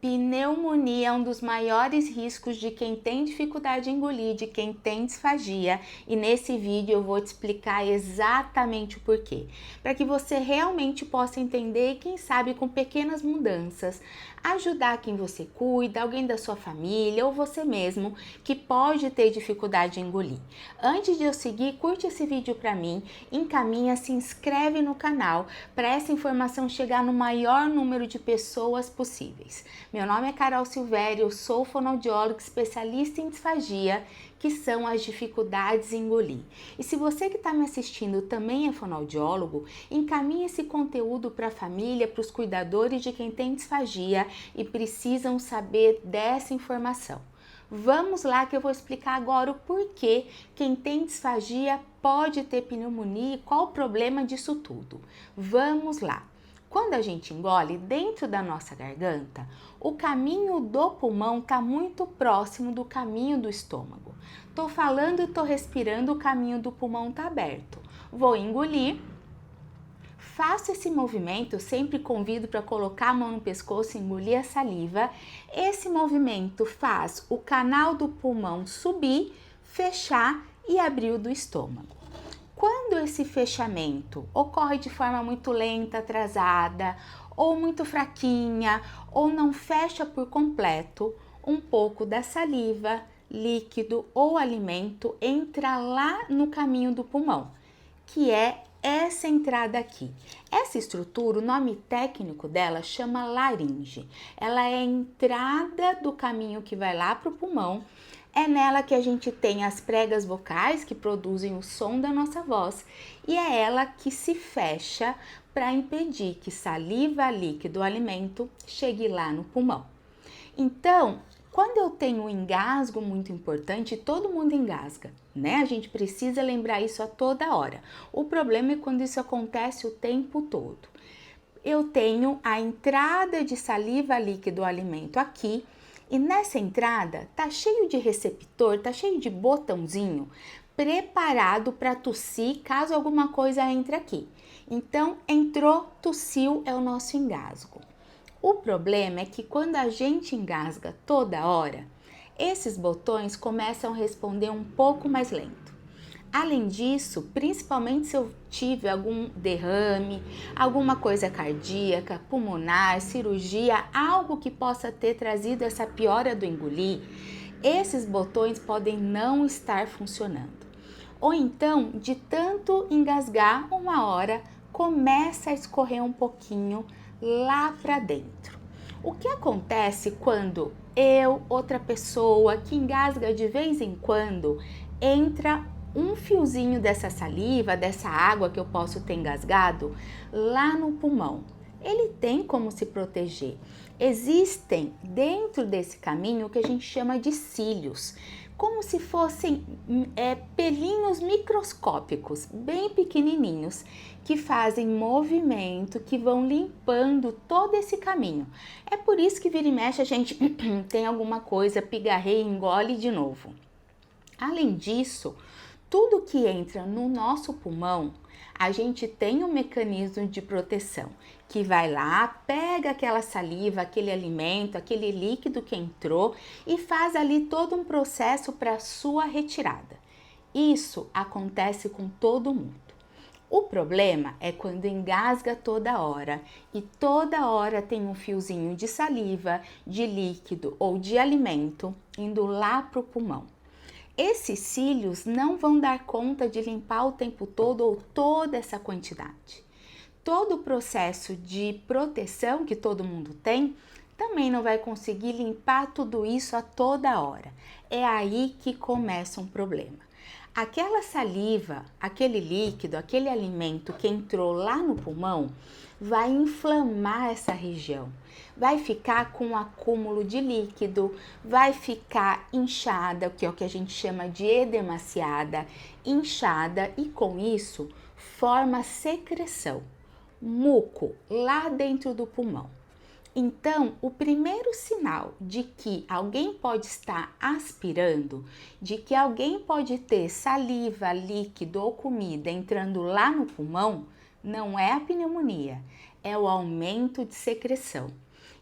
Pneumonia é um dos maiores riscos de quem tem dificuldade em engolir, de quem tem disfagia, e nesse vídeo eu vou te explicar exatamente o porquê, para que você realmente possa entender e quem sabe com pequenas mudanças ajudar quem você cuida, alguém da sua família ou você mesmo que pode ter dificuldade em engolir. Antes de eu seguir, curte esse vídeo para mim, encaminha, se inscreve no canal para essa informação chegar no maior número de pessoas possíveis. Meu nome é Carol Silvério, eu sou fonoaudióloga especialista em disfagia, que são as dificuldades em engolir. E se você que está me assistindo também é fonoaudiólogo, encaminhe esse conteúdo para a família, para os cuidadores de quem tem disfagia e precisam saber dessa informação. Vamos lá que eu vou explicar agora o porquê quem tem disfagia pode ter pneumonia e qual o problema disso tudo. Vamos lá. Quando a gente engole dentro da nossa garganta, o caminho do pulmão está muito próximo do caminho do estômago. Tô falando e tô respirando, o caminho do pulmão está aberto. Vou engolir. Faço esse movimento, eu sempre convido para colocar a mão no pescoço e engolir a saliva. Esse movimento faz o canal do pulmão subir, fechar e abrir o do estômago. Quando esse fechamento ocorre de forma muito lenta, atrasada, ou muito fraquinha, ou não fecha por completo, um pouco da saliva, líquido ou alimento entra lá no caminho do pulmão, que é essa entrada aqui. Essa estrutura, o nome técnico dela chama laringe. Ela é a entrada do caminho que vai lá para o pulmão. É nela que a gente tem as pregas vocais que produzem o som da nossa voz e é ela que se fecha para impedir que saliva, líquido, alimento chegue lá no pulmão. Então, quando eu tenho um engasgo muito importante, todo mundo engasga, né? A gente precisa lembrar isso a toda hora. O problema é quando isso acontece o tempo todo. Eu tenho a entrada de saliva, líquido, alimento aqui. E nessa entrada tá cheio de receptor, tá cheio de botãozinho preparado para tossir caso alguma coisa entre aqui. Então, entrou, tossiu, é o nosso engasgo. O problema é que quando a gente engasga toda hora, esses botões começam a responder um pouco mais lento. Além disso, principalmente se eu tive algum derrame, alguma coisa cardíaca, pulmonar, cirurgia, algo que possa ter trazido essa piora do engolir, esses botões podem não estar funcionando. Ou então, de tanto engasgar, uma hora começa a escorrer um pouquinho lá para dentro. O que acontece quando outra pessoa que engasga de vez em quando, entra um fiozinho dessa saliva, dessa água que eu posso ter engasgado, lá no pulmão? Ele tem como se proteger. Existem dentro desse caminho o que a gente chama de cílios, como se fossem pelinhos microscópicos, bem pequenininhos, que fazem movimento, que vão limpando todo esse caminho. É por isso que vira e mexe a gente tem alguma coisa, pigarreia e engole de novo. Além disso, tudo que entra no nosso pulmão, a gente tem um mecanismo de proteção que vai lá, pega aquela saliva, aquele alimento, aquele líquido que entrou e faz ali todo um processo para sua retirada. Isso acontece com todo mundo. O problema é quando engasga toda hora e toda hora tem um fiozinho de saliva, de líquido ou de alimento indo lá para o pulmão. Esses cílios não vão dar conta de limpar o tempo todo ou toda essa quantidade. Todo o processo de proteção que todo mundo tem também não vai conseguir limpar tudo isso a toda hora. É aí que começa um problema. Aquela saliva, aquele líquido, aquele alimento que entrou lá no pulmão vai inflamar essa região, vai ficar com um acúmulo de líquido, vai ficar inchada, que é o que a gente chama de edemaciada, inchada, e com isso forma secreção, muco lá dentro do pulmão. Então, o primeiro sinal de que alguém pode estar aspirando, de que alguém pode ter saliva, líquido ou comida entrando lá no pulmão, não é a pneumonia, é o aumento de secreção.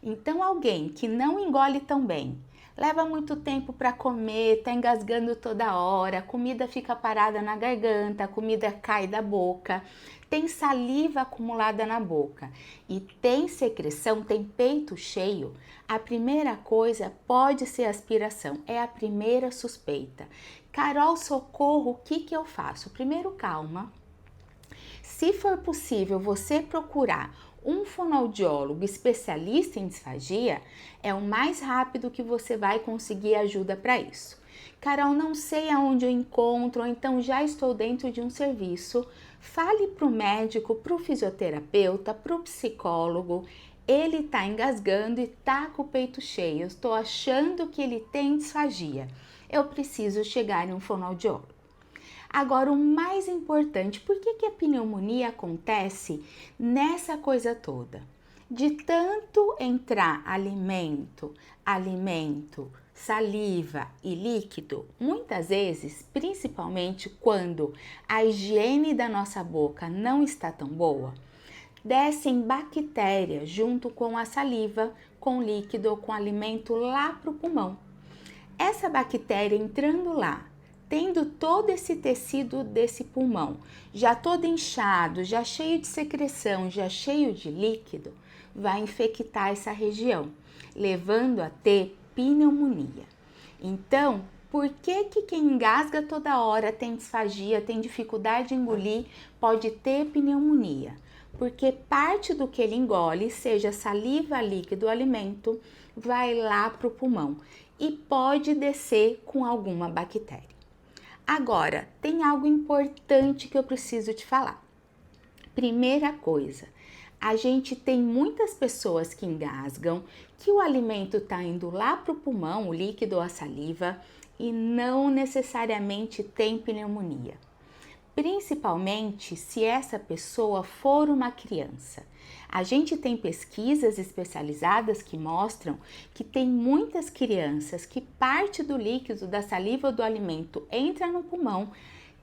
Então, alguém que não engole tão bem, leva muito tempo para comer, tá engasgando toda hora, a comida fica parada na garganta, a comida cai da boca, tem saliva acumulada na boca e tem secreção, tem peito cheio, a primeira coisa pode ser aspiração, é a primeira suspeita. Carol, socorro, o que eu faço? Primeiro, calma. Se for possível você procurar um fonoaudiólogo especialista em disfagia, é o mais rápido que você vai conseguir ajuda para isso. Carol, não sei aonde eu encontro, ou então já estou dentro de um serviço. Fale para o médico, para o fisioterapeuta, para o psicólogo. Ele está engasgando e está com o peito cheio. Eu estou achando que ele tem disfagia. Eu preciso chegar em um fonoaudiólogo. Agora, o mais importante, por que a pneumonia acontece nessa coisa toda? De tanto entrar alimento, saliva e líquido, muitas vezes, principalmente quando a higiene da nossa boca não está tão boa, descem bactérias junto com a saliva, com o líquido ou com o alimento lá para o pulmão. Essa bactéria entrando lá, tendo todo esse tecido desse pulmão, já todo inchado, já cheio de secreção, já cheio de líquido, vai infectar essa região, levando a ter pneumonia. Então, por que quem engasga toda hora, tem disfagia, tem dificuldade de engolir, pode ter pneumonia? Porque parte do que ele engole, seja saliva, líquido, alimento, vai lá para o pulmão e pode descer com alguma bactéria. Agora, tem algo importante que eu preciso te falar. Primeira coisa, a gente tem muitas pessoas que engasgam, que o alimento está indo lá para o pulmão, o líquido ou a saliva, e não necessariamente tem pneumonia. Principalmente se essa pessoa for uma criança. A gente tem pesquisas especializadas que mostram que tem muitas crianças que parte do líquido, da saliva ou do alimento entra no pulmão,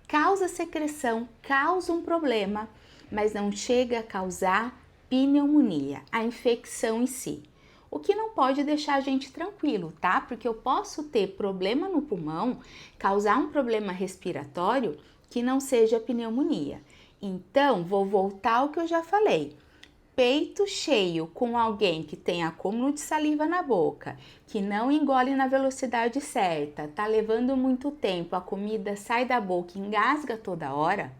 causa secreção, causa um problema, mas não chega a causar pneumonia, a infecção em si. O que não pode deixar a gente tranquilo, tá? Porque eu posso ter problema no pulmão, causar um problema respiratório que não seja pneumonia. Então, vou voltar ao que eu já falei. Peito cheio com alguém que tem acúmulo de saliva na boca, que não engole na velocidade certa, tá levando muito tempo, a comida sai da boca e engasga toda hora,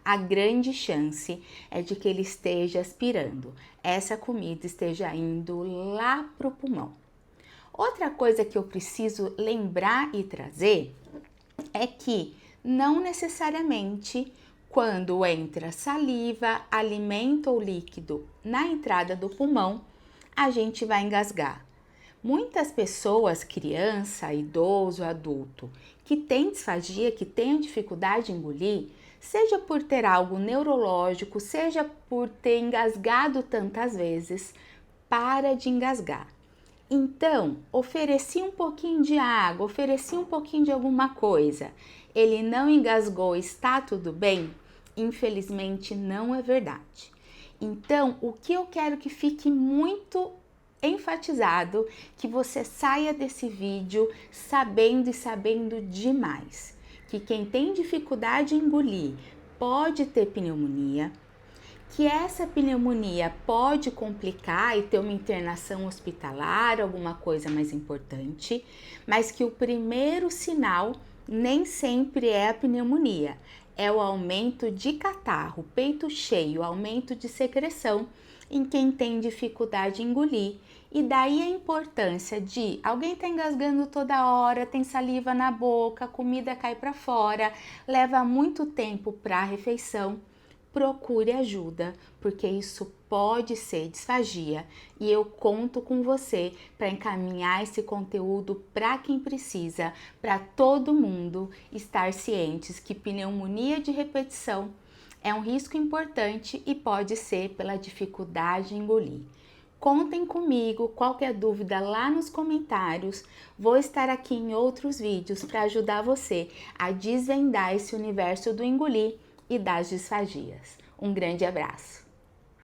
a grande chance é de que ele esteja aspirando, essa comida esteja indo lá para o pulmão. Outra coisa que eu preciso lembrar e trazer é que não necessariamente quando entra saliva, alimento ou líquido na entrada do pulmão, a gente vai engasgar. Muitas pessoas, criança, idoso, adulto, que tem disfagia, que tem dificuldade em engolir, seja por ter algo neurológico, seja por ter engasgado tantas vezes, para de engasgar. Então, ofereci um pouquinho de água, ofereci um pouquinho de alguma coisa, ele não engasgou, está tudo bem? Infelizmente não é verdade. Então, o que eu quero que fique muito enfatizado, que você saia desse vídeo sabendo demais, que quem tem dificuldade em engolir pode ter pneumonia, que essa pneumonia pode complicar e ter uma internação hospitalar, alguma coisa mais importante, mas que o primeiro sinal nem sempre é a pneumonia, é o aumento de catarro, peito cheio, aumento de secreção em quem tem dificuldade em engolir. E daí a importância de alguém tá engasgando toda hora, tem saliva na boca, a comida cai para fora, leva muito tempo para a refeição. Procure ajuda, porque isso pode ser disfagia e eu conto com você para encaminhar esse conteúdo para quem precisa, para todo mundo estar cientes que pneumonia de repetição é um risco importante e pode ser pela dificuldade em engolir. Contem comigo, qualquer dúvida lá nos comentários, vou estar aqui em outros vídeos para ajudar você a desvendar esse universo do engolir e das disfagias. Um grande abraço!